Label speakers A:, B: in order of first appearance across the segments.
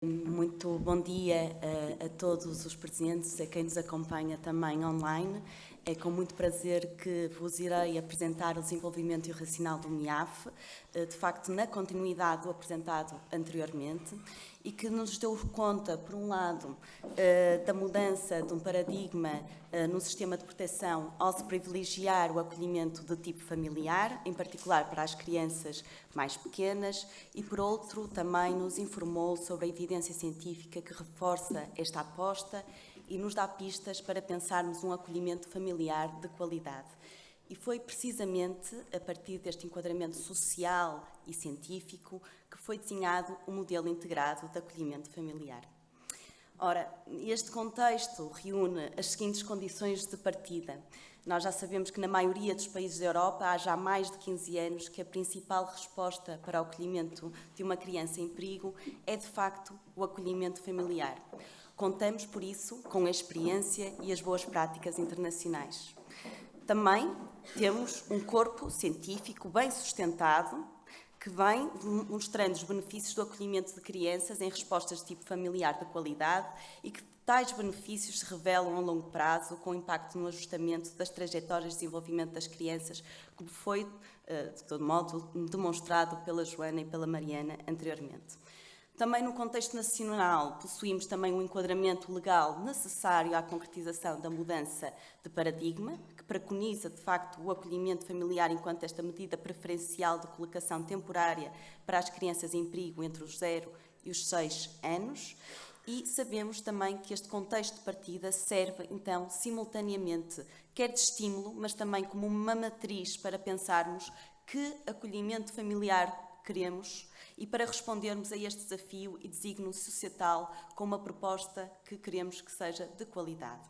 A: Muito bom dia a todos os presentes, a quem nos acompanha também online. É com muito prazer que vos irei apresentar o desenvolvimento e o racional do MIAF, de facto na continuidade do apresentado anteriormente, e que nos deu conta, por um lado, da mudança de um paradigma no sistema de proteção ao se privilegiar o acolhimento de tipo familiar, em particular para as crianças mais pequenas, e por outro também nos informou sobre a evidência científica que reforça esta aposta e nos dá pistas para pensarmos um acolhimento familiar de qualidade. E foi precisamente a partir deste enquadramento social e científico que foi desenhado o modelo integrado de acolhimento familiar. Ora, este contexto reúne as seguintes condições de partida. Nós já sabemos que na maioria dos países da Europa há já mais de 15 anos que a principal resposta para o acolhimento de uma criança em perigo é, de facto, o acolhimento familiar. Contamos, por isso, com a experiência e as boas práticas internacionais. Também temos um corpo científico bem sustentado que vem mostrando os benefícios do acolhimento de crianças em respostas de tipo familiar de qualidade e que tais benefícios se revelam a longo prazo com impacto no ajustamento das trajetórias de desenvolvimento das crianças, como foi, de todo modo, demonstrado pela Joana e pela Mariana anteriormente. Também no contexto nacional, possuímos também um enquadramento legal necessário à concretização da mudança de paradigma, que preconiza, de facto, o acolhimento familiar enquanto esta medida preferencial de colocação temporária para as crianças em perigo entre os 0 e os 6 anos. E sabemos também que este contexto de partida serve, então, simultaneamente, quer de estímulo, mas também como uma matriz para pensarmos que acolhimento familiar queremos e para respondermos a este desafio e desígnio societal com uma proposta que queremos que seja de qualidade.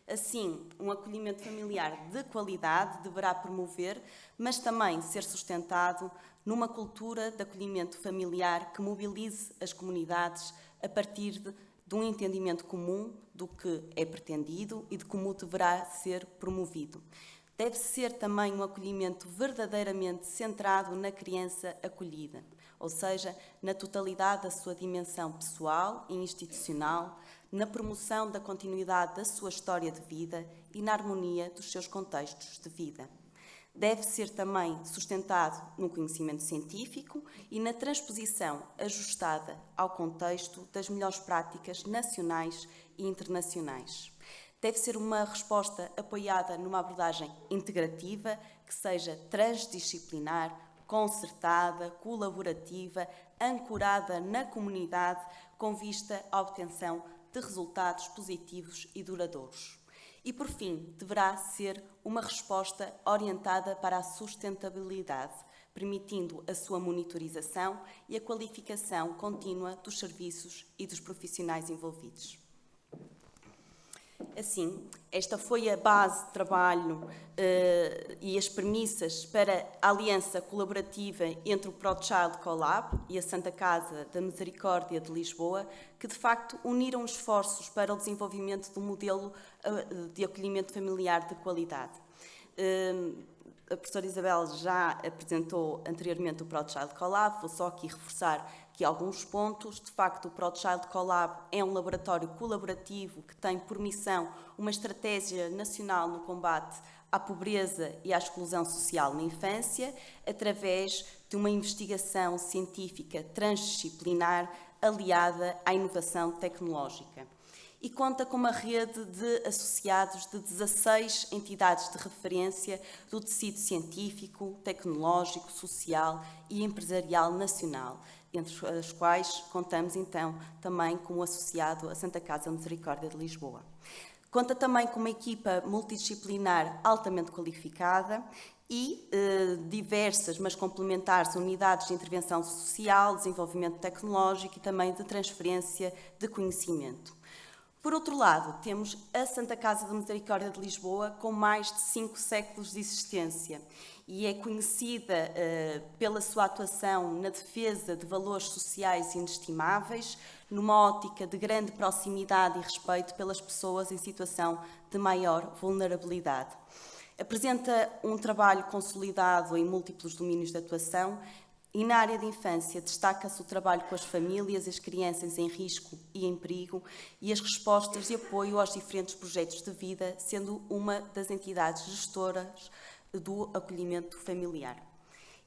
A: Assim, um acolhimento familiar de qualidade deverá promover, mas também ser sustentado numa cultura de acolhimento familiar que mobilize as comunidades a partir de um entendimento comum do que é pretendido e de como deverá ser promovido. Deve ser também um acolhimento verdadeiramente centrado na criança acolhida, ou seja, na totalidade da sua dimensão pessoal e institucional, na promoção da continuidade da sua história de vida e na harmonia dos seus contextos de vida. Deve ser também sustentado no conhecimento científico e na transposição ajustada ao contexto das melhores práticas nacionais e internacionais. Deve ser uma resposta apoiada numa abordagem integrativa que seja transdisciplinar, concertada, colaborativa, ancorada na comunidade, com vista à obtenção de resultados positivos e duradouros. E, por fim, deverá ser uma resposta orientada para a sustentabilidade, permitindo a sua monitorização e a qualificação contínua dos serviços e dos profissionais envolvidos. Assim, esta foi a base de trabalho e as premissas para a aliança colaborativa entre o ProChild Collab e a Santa Casa da Misericórdia de Lisboa, que de facto uniram esforços para o desenvolvimento de um modelo de acolhimento familiar de qualidade. A professora Isabel já apresentou anteriormente o ProChild Collab, vou só aqui reforçar aqui alguns pontos. De facto, o ProChild Collab é um laboratório colaborativo que tem por missão uma estratégia nacional no combate à pobreza e à exclusão social na infância, através de uma investigação científica transdisciplinar aliada à inovação tecnológica. E conta com uma rede de associados de 16 entidades de referência do tecido científico, tecnológico, social e empresarial nacional, entre as quais contamos então também com o associado à Santa Casa Misericórdia de Lisboa. Conta também com uma equipa multidisciplinar altamente qualificada e diversas, mas complementares, unidades de intervenção social, desenvolvimento tecnológico e também de transferência de conhecimento. Por outro lado, temos a Santa Casa da Misericórdia de Lisboa, com mais de 5 séculos de existência e é conhecida pela sua atuação na defesa de valores sociais inestimáveis, numa ótica de grande proximidade e respeito pelas pessoas em situação de maior vulnerabilidade. Apresenta um trabalho consolidado em múltiplos domínios de atuação E na área de infância destaca-se o trabalho com as famílias, as crianças em risco e em perigo e as respostas de apoio aos diferentes projetos de vida, sendo uma das entidades gestoras do acolhimento familiar.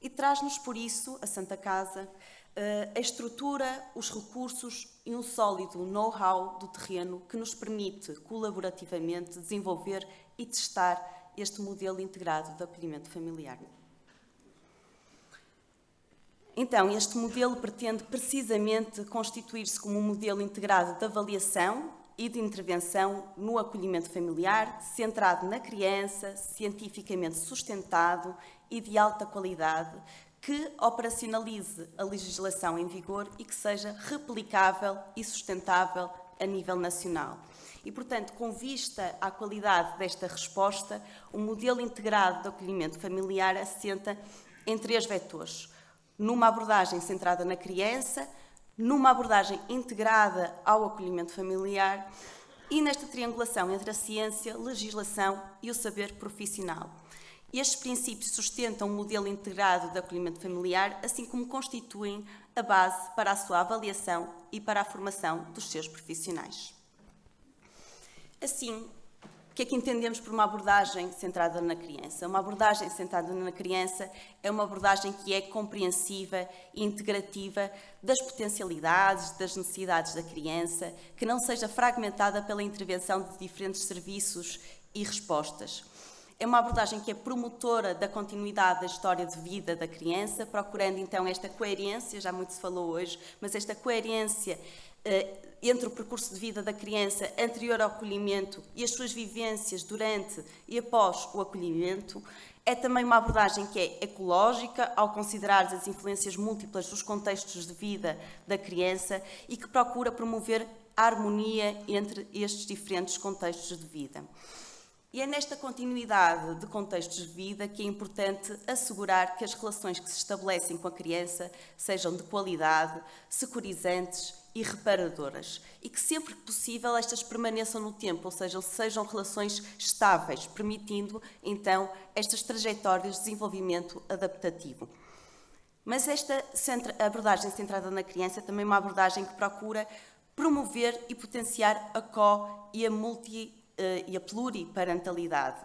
A: E traz-nos, por isso, a Santa Casa, a estrutura, os recursos e um sólido know-how do terreno que nos permite, colaborativamente, desenvolver e testar este modelo integrado de acolhimento familiar. Então, este modelo pretende precisamente constituir-se como um modelo integrado de avaliação e de intervenção no acolhimento familiar, centrado na criança, cientificamente sustentado e de alta qualidade, que operacionalize a legislação em vigor e que seja replicável e sustentável a nível nacional. E, portanto, com vista à qualidade desta resposta, o modelo integrado de acolhimento familiar assenta em 3 vetores: numa abordagem centrada na criança, numa abordagem integrada ao acolhimento familiar e nesta triangulação entre a ciência, legislação e o saber profissional. Estes princípios sustentam um modelo integrado de acolhimento familiar, assim como constituem a base para a sua avaliação e para a formação dos seus profissionais. Assim, o que é que entendemos por uma abordagem centrada na criança? Uma abordagem centrada na criança é uma abordagem que é compreensiva e integrativa das potencialidades, das necessidades da criança, que não seja fragmentada pela intervenção de diferentes serviços e respostas. É uma abordagem que é promotora da continuidade da história de vida da criança, procurando então esta coerência, já muito se falou hoje, mas esta coerência entre o percurso de vida da criança anterior ao acolhimento e as suas vivências durante e após o acolhimento. É também uma abordagem que é ecológica, ao considerar as influências múltiplas dos contextos de vida da criança e que procura promover a harmonia entre estes diferentes contextos de vida. E é nesta continuidade de contextos de vida que é importante assegurar que as relações que se estabelecem com a criança sejam de qualidade, securizantes e reparadoras, e que sempre que possível estas permaneçam no tempo, ou seja, sejam relações estáveis, permitindo então estas trajetórias de desenvolvimento adaptativo. Mas esta abordagem centrada na criança é também uma abordagem que procura promover e potenciar a co- e a pluriparentalidade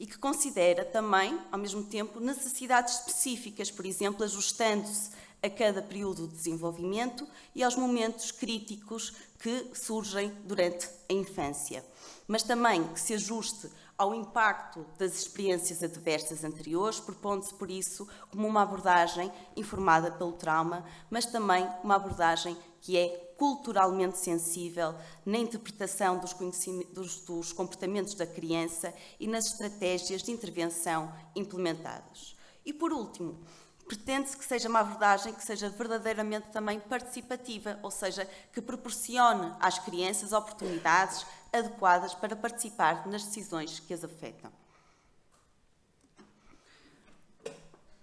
A: e que considera também, ao mesmo tempo, necessidades específicas, por exemplo, ajustando-se a cada período de desenvolvimento e aos momentos críticos que surgem durante a infância, mas também que se ajuste ao impacto das experiências adversas anteriores, propondo-se, por isso, como uma abordagem informada pelo trauma, mas também uma abordagem que é culturalmente sensível na interpretação dos comportamentos da criança e nas estratégias de intervenção implementadas. E, por último, pretende-se que seja uma abordagem que seja verdadeiramente também participativa, ou seja, que proporcione às crianças oportunidades adequadas para participar nas decisões que as afetam.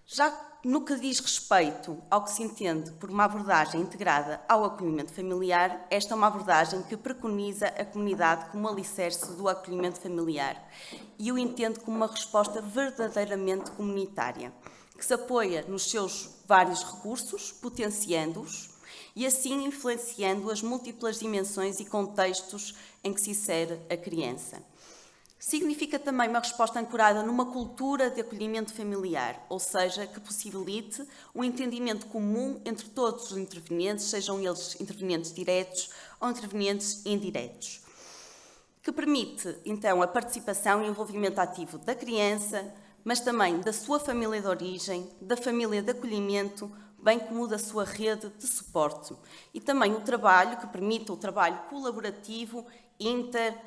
A: Já no que diz respeito ao que se entende por uma abordagem integrada ao acolhimento familiar, esta é uma abordagem que preconiza a comunidade como alicerce do acolhimento familiar e o entende como uma resposta verdadeiramente comunitária, que se apoia nos seus vários recursos, potenciando-os e assim influenciando as múltiplas dimensões e contextos em que se insere a criança. Significa também uma resposta ancorada numa cultura de acolhimento familiar, ou seja, que possibilite um entendimento comum entre todos os intervenientes, sejam eles intervenientes diretos ou intervenientes indiretos, que permite, então, a participação e envolvimento ativo da criança, mas também da sua família de origem, da família de acolhimento, bem como da sua rede de suporte. E também o trabalho que permite o trabalho colaborativo inter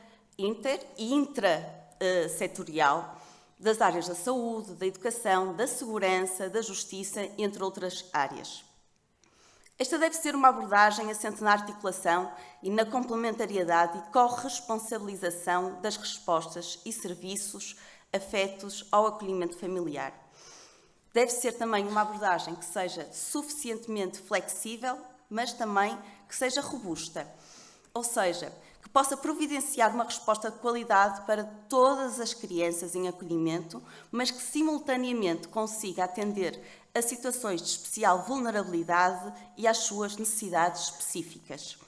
A: e intrasetorial das áreas da saúde, da educação, da segurança, da justiça, entre outras áreas. Esta deve ser uma abordagem assente na articulação e na complementariedade e corresponsabilização das respostas e serviços afetos ao acolhimento familiar. Deve ser também uma abordagem que seja suficientemente flexível, mas também que seja robusta, ou seja, que possa providenciar uma resposta de qualidade para todas as crianças em acolhimento, mas que simultaneamente consiga atender a situações de especial vulnerabilidade e às suas necessidades específicas.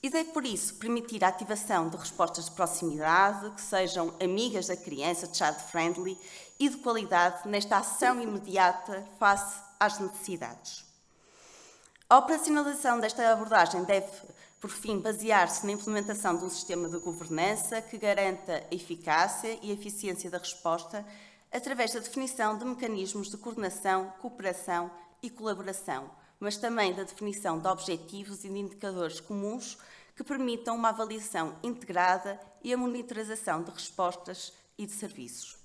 A: E deve, por isso, permitir a ativação de respostas de proximidade que sejam amigas da criança, child-friendly, e de qualidade nesta ação imediata face às necessidades. A operacionalização desta abordagem deve, por fim, basear-se na implementação de um sistema de governança que garanta a eficácia e a eficiência da resposta através da definição de mecanismos de coordenação, cooperação e colaboração, mas também da definição de objetivos e de indicadores comuns que permitam uma avaliação integrada e a monitorização de respostas e de serviços.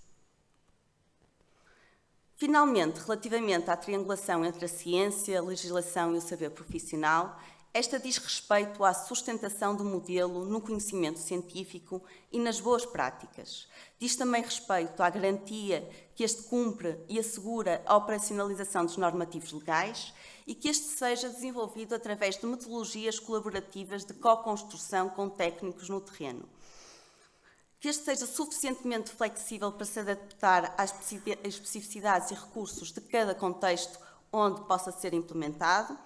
A: Finalmente, relativamente à triangulação entre a ciência, a legislação e o saber profissional, esta diz respeito à sustentação do modelo no conhecimento científico e nas boas práticas. Diz também respeito à garantia que este cumpre e assegura a operacionalização dos normativos legais e que este seja desenvolvido através de metodologias colaborativas de co-construção com técnicos no terreno. Que este seja suficientemente flexível para se adaptar às especificidades e recursos de cada contexto onde possa ser implementado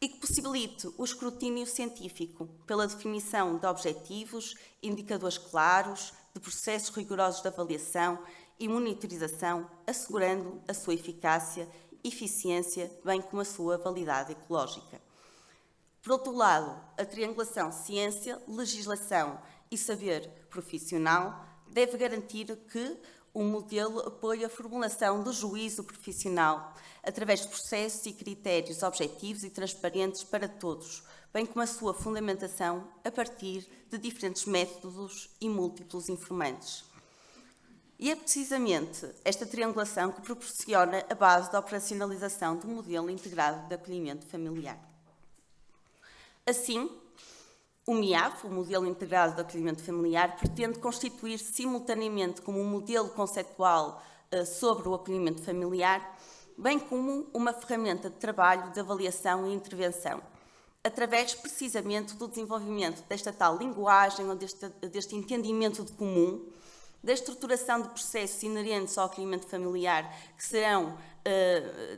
A: e que possibilite o escrutínio científico pela definição de objetivos, indicadores claros, de processos rigorosos de avaliação e monitorização, assegurando a sua eficácia, eficiência, bem como a sua validade ecológica. Por outro lado, a triangulação ciência, legislação e saber profissional deve garantir que o modelo apoie a formulação do juízo profissional através de processos e critérios objetivos e transparentes para todos, bem como a sua fundamentação a partir de diferentes métodos e múltiplos informantes. E é precisamente esta triangulação que proporciona a base da operacionalização do modelo integrado de acolhimento familiar. Assim, o MIAF, o Modelo Integrado de Acolhimento Familiar, pretende constituir-se simultaneamente como um modelo conceptual sobre o acolhimento familiar, bem como uma ferramenta de trabalho de avaliação e intervenção, através precisamente do desenvolvimento desta tal linguagem ou deste entendimento de comum, da estruturação de processos inerentes ao acolhimento familiar que serão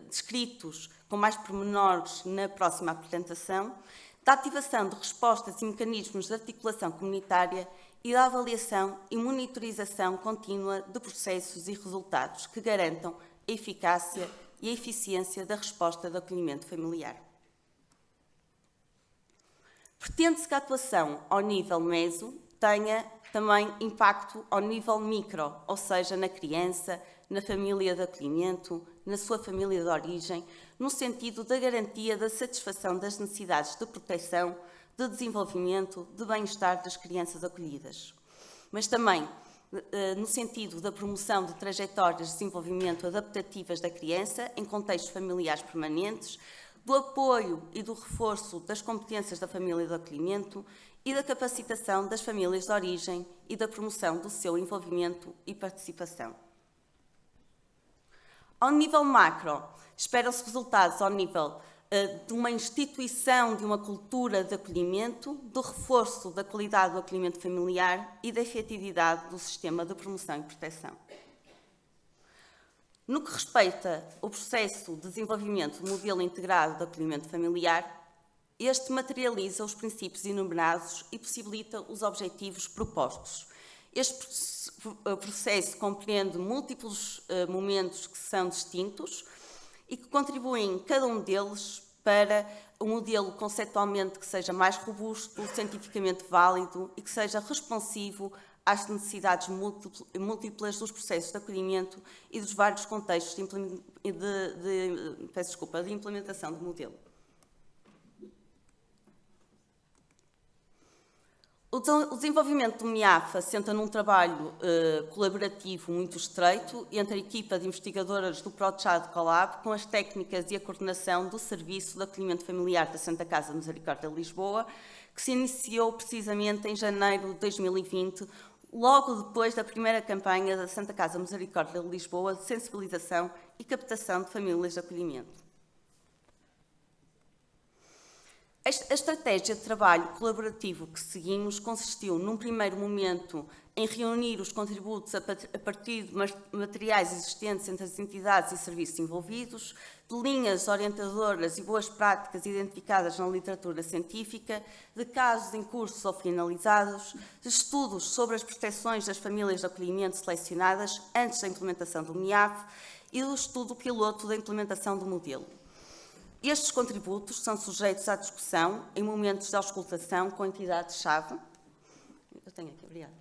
A: descritos com mais pormenores na próxima apresentação, da ativação de respostas e mecanismos de articulação comunitária e da avaliação e monitorização contínua de processos e resultados que garantam a eficácia e a eficiência da resposta de acolhimento familiar. Pretende-se que a atuação ao nível meso tenha também impacto ao nível micro, ou seja, na criança, na família de acolhimento, na sua família de origem, no sentido da garantia da satisfação das necessidades de proteção, de desenvolvimento, de bem-estar das crianças acolhidas. Mas também no sentido da promoção de trajetórias de desenvolvimento adaptativas da criança em contextos familiares permanentes, do apoio e do reforço das competências da família de acolhimento e da capacitação das famílias de origem e da promoção do seu envolvimento e participação. Ao nível macro, esperam-se resultados ao nível de uma instituição de uma cultura de acolhimento, do reforço da qualidade do acolhimento familiar e da efetividade do sistema de promoção e proteção. No que respeita ao processo de desenvolvimento do modelo integrado de acolhimento familiar, este materializa os princípios enumerados e possibilita os objetivos propostos. Este processo compreende múltiplos momentos que são distintos e que contribuem, cada um deles, para um modelo conceptualmente que seja mais robusto, cientificamente válido e que seja responsivo às necessidades múltiplas dos processos de acolhimento e dos vários contextos de implementação do modelo. O desenvolvimento do MIAF assenta num trabalho colaborativo muito estreito entre a equipa de investigadoras do ProChild Collab com as técnicas e a coordenação do Serviço de Acolhimento Familiar da Santa Casa de Misericórdia de Lisboa, que se iniciou precisamente em janeiro de 2020, logo depois da primeira campanha da Santa Casa Misericórdia de Lisboa de sensibilização e captação de famílias de acolhimento. A estratégia de trabalho colaborativo que seguimos consistiu, num primeiro momento, em reunir os contributos a partir de materiais existentes entre as entidades e serviços envolvidos, de linhas orientadoras e boas práticas identificadas na literatura científica, de casos em curso ou finalizados, de estudos sobre as proteções das famílias de acolhimento selecionadas antes da implementação do MIAF e do estudo piloto da implementação do modelo. Estes contributos são sujeitos à discussão em momentos de auscultação com entidades-chave. Eu tenho aqui, obrigada.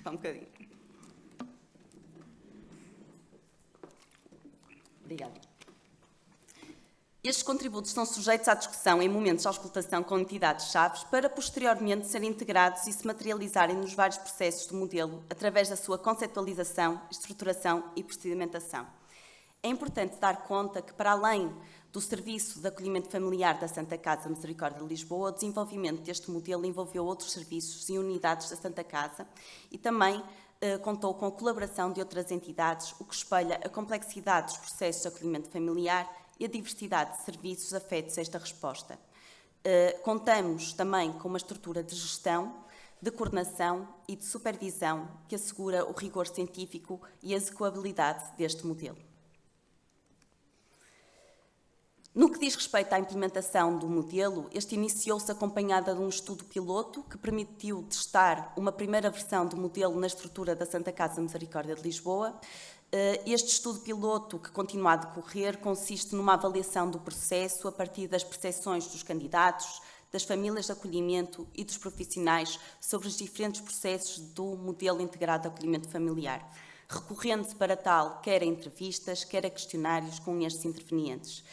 A: Só um bocadinho. Obrigada. Estes contributos são sujeitos à discussão em momentos de auscultação com entidades-chave para posteriormente serem integrados e se materializarem nos vários processos do modelo através da sua conceptualização, estruturação e procedimentação. É importante dar conta que, para além do Serviço de Acolhimento Familiar da Santa Casa Misericórdia de Lisboa, o desenvolvimento deste modelo envolveu outros serviços e unidades da Santa Casa e também contou com a colaboração de outras entidades, o que espelha a complexidade dos processos de acolhimento familiar e a diversidade de serviços afetos a esta resposta. Contamos também com uma estrutura de gestão, de coordenação e de supervisão que assegura o rigor científico e a execuabilidade deste modelo. No que diz respeito à implementação do modelo, este iniciou-se acompanhada de um estudo piloto que permitiu testar uma primeira versão do modelo na estrutura da Santa Casa Misericórdia de Lisboa. Este estudo piloto, que continua a decorrer, consiste numa avaliação do processo a partir das percepções dos candidatos, das famílias de acolhimento e dos profissionais sobre os diferentes processos do modelo integrado de acolhimento familiar, recorrendo-se para tal quer a entrevistas, quer a questionários com estes intervenientes.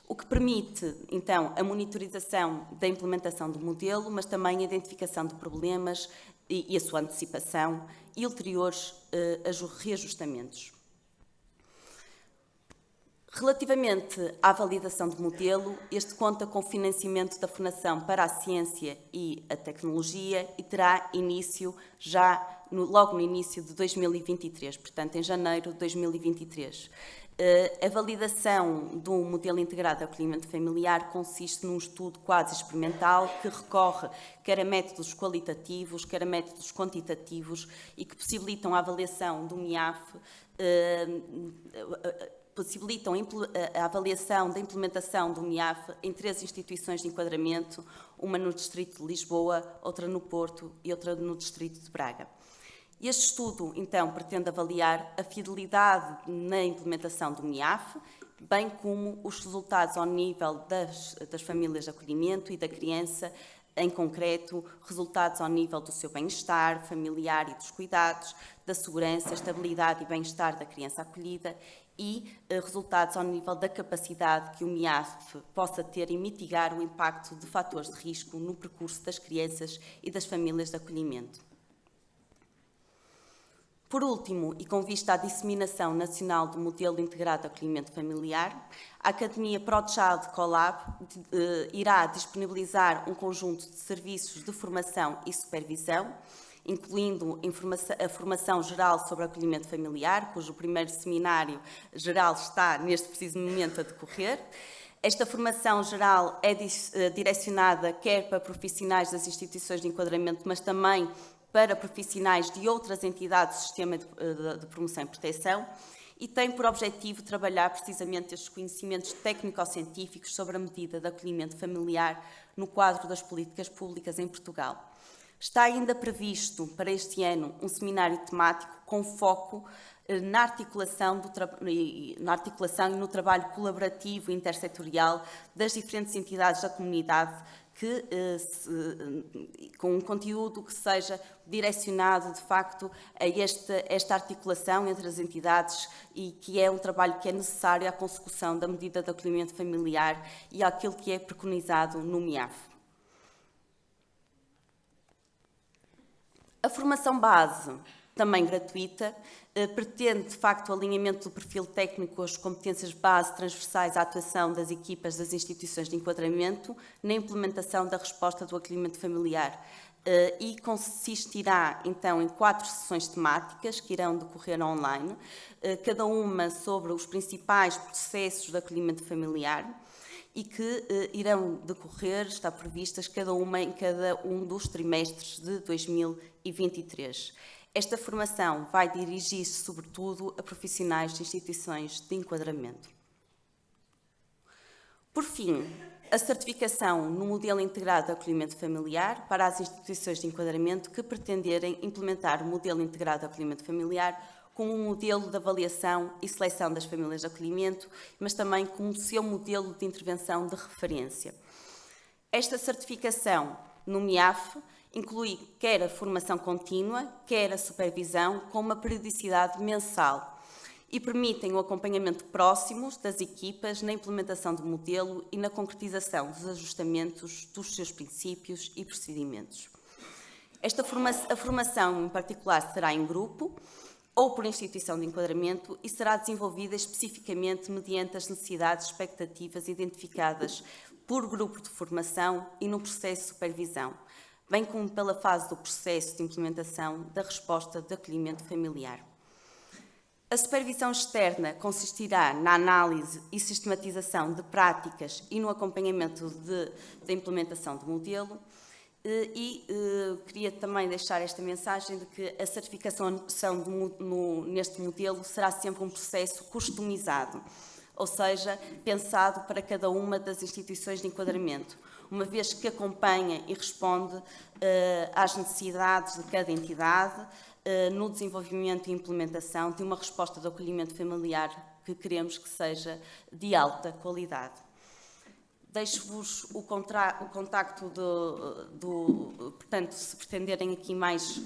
A: O que permite, então, a monitorização da implementação do modelo, mas também a identificação de problemas e a sua antecipação e ulteriores reajustamentos. Relativamente à validação do modelo, este conta com financiamento da Fundação para a Ciência e a Tecnologia e terá início já logo no início de 2023, portanto, em janeiro de 2023. A validação do modelo integrado de acolhimento familiar consiste num estudo quase experimental que recorre quer a métodos qualitativos, quer a métodos quantitativos e que possibilitam a avaliação do MIAF, possibilitam a avaliação da implementação do MIAF em 3 instituições de enquadramento, uma no Distrito de Lisboa, outra no Porto e outra no Distrito de Braga. Este estudo, então, pretende avaliar a fidelidade na implementação do MIAF, bem como os resultados ao nível das famílias de acolhimento e da criança, em concreto, resultados ao nível do seu bem-estar familiar e dos cuidados, da segurança, estabilidade e bem-estar da criança acolhida e resultados ao nível da capacidade que o MIAF possa ter em mitigar o impacto de fatores de risco no percurso das crianças e das famílias de acolhimento. Por último, e com vista à disseminação nacional do modelo integrado de acolhimento familiar, a Academia ProChild Collab irá disponibilizar um conjunto de serviços de formação e supervisão, incluindo a formação geral sobre acolhimento familiar, cujo primeiro seminário geral está neste preciso momento a decorrer. Esta formação geral é direcionada quer para profissionais das instituições de enquadramento, mas também para profissionais de outras entidades do sistema de promoção e proteção e tem por objetivo trabalhar precisamente estes conhecimentos técnico-científicos sobre a medida de acolhimento familiar no quadro das políticas públicas em Portugal. Está ainda previsto para este ano um seminário temático com foco na articulação e no trabalho colaborativo e intersetorial das diferentes entidades da comunidade com um conteúdo que seja direcionado, de facto, a esta articulação entre as entidades e que é um trabalho que é necessário à consecução da medida de acolhimento familiar e àquilo que é preconizado no MIAF. A formação base, também gratuita, pretende, de facto, o alinhamento do perfil técnico com as competências base transversais à atuação das equipas das instituições de enquadramento na implementação da resposta do acolhimento familiar e consistirá, então, em 4 sessões temáticas que irão decorrer online, cada uma sobre os principais processos de acolhimento familiar e que irão decorrer, está previstas, cada uma em cada um dos trimestres de 2023. Esta formação vai dirigir-se, sobretudo, a profissionais de instituições de enquadramento. Por fim, a certificação no modelo integrado de acolhimento familiar para as instituições de enquadramento que pretenderem implementar o modelo integrado de acolhimento familiar como um modelo de avaliação e seleção das famílias de acolhimento, mas também como seu modelo de intervenção de referência. Esta certificação no MIAF inclui quer a formação contínua, quer a supervisão, com uma periodicidade mensal, e permitem o acompanhamento próximo das equipas na implementação do modelo e na concretização dos ajustamentos dos seus princípios e procedimentos. A formação, em particular, será em grupo ou por instituição de enquadramento e será desenvolvida especificamente mediante as necessidades e expectativas identificadas por grupo de formação e no processo de supervisão, bem como pela fase do processo de implementação da resposta de acolhimento familiar. A supervisão externa consistirá na análise e sistematização de práticas e no acompanhamento da implementação do modelo queria também deixar esta mensagem de que a certificação neste modelo será sempre um processo customizado, ou seja, pensado para cada uma das instituições de enquadramento, uma vez que acompanha e responde às necessidades de cada entidade, no desenvolvimento e implementação de uma resposta de acolhimento familiar que queremos que seja de alta qualidade. Deixo-vos o contacto portanto, se pretenderem aqui mais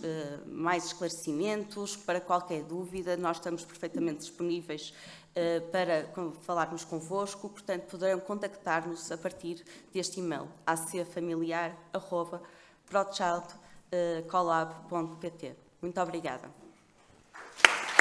A: esclarecimentos, para qualquer dúvida, nós estamos perfeitamente disponíveis para falarmos convosco, portanto, poderão contactar-nos a partir deste e-mail, acfamiliar@prochildcolab.pt. Muito obrigada.